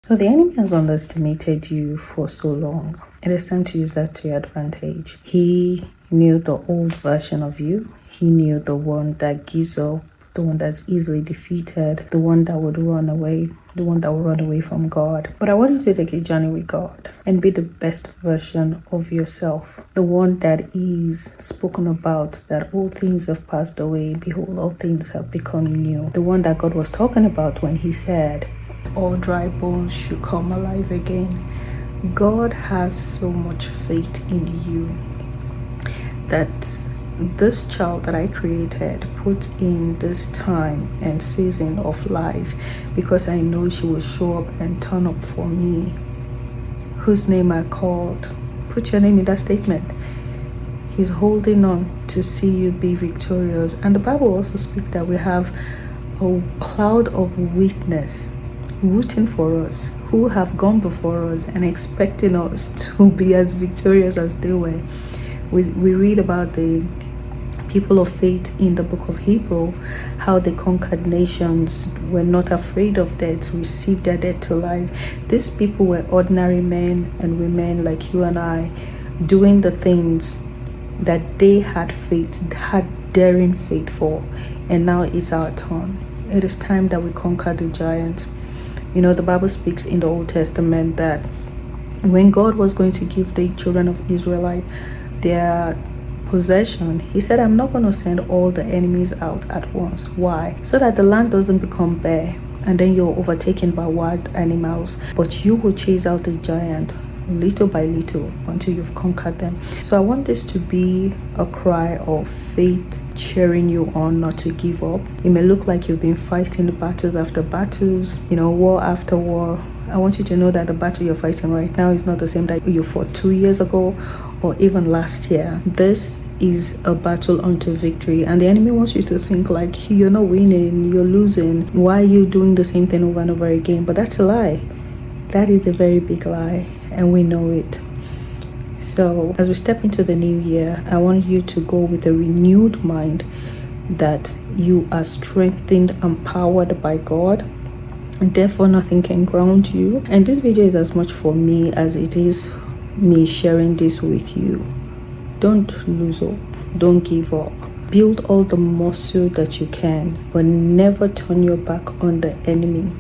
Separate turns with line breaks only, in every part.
So the enemy has underestimated you for so long. It is time to use that to your advantage. He knew the old version of you. He knew the one that gives up, the one that's easily defeated, the one that would run away, the one that will run away from God. But I want you to take a journey with God and be the best version of yourself. The one that is spoken about, that all things have passed away, behold, all things have become new. The one that God was talking about when he said, all dry bones should come alive again. God has so much faith in you that this child that I created put in this time and season of life because I know she will show up and turn up for me, whose name I called. Put your name in that statement. He's holding on to see you be victorious. And the Bible also speaks that we have a cloud of witness rooting for us, who have gone before us and expecting us to be as victorious as they were. We read about the people of faith in the book of Hebrew, how they conquered nations, were not afraid of death, received their death to life. These people were ordinary men and women like you and I, doing the things that they had faith, had daring faith for. And now it's our turn. It is time that we conquer the giant. You know, the Bible speaks in the Old Testament that when God was going to give the children of Israelite their possession, he said, I'm not going to send all the enemies out at once. Why? So that the land doesn't become bare and then you're overtaken by wild animals, but you will chase out the giant little by little until you've conquered them. So I want this to be a cry of faith, cheering you on not to give up. It may look like you've been fighting battles after battles, war after war. I want you to know that the battle you're fighting right now is not the same that you fought 2 years ago or even last year. This is a battle unto victory, and the enemy wants you to think like you're not winning, you're losing. Why are you doing the same thing over and over again? But that's a lie. That is a very big lie, and we know it. So as we step into the new year, I want you to go with a renewed mind that you are strengthened and powered by God, and therefore nothing can ground you. And this video is as much for me as it is me sharing this with you. Don't lose hope. Don't give up. Build all the muscle that you can, but never turn your back on the enemy.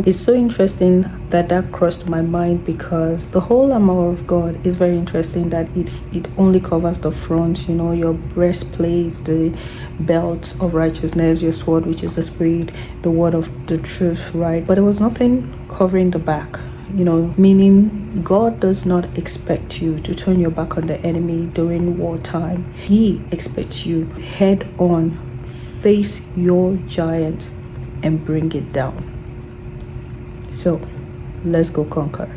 It's so interesting that crossed my mind, because the whole armor of God is very interesting that it only covers the front, your breastplate, the belt of righteousness, your sword, which is the spirit, the word of the truth, right? But there was nothing covering the back. Meaning God does not expect you to turn your back on the enemy during wartime. He expects you head on, face your giant and bring it down. So let's go conquer.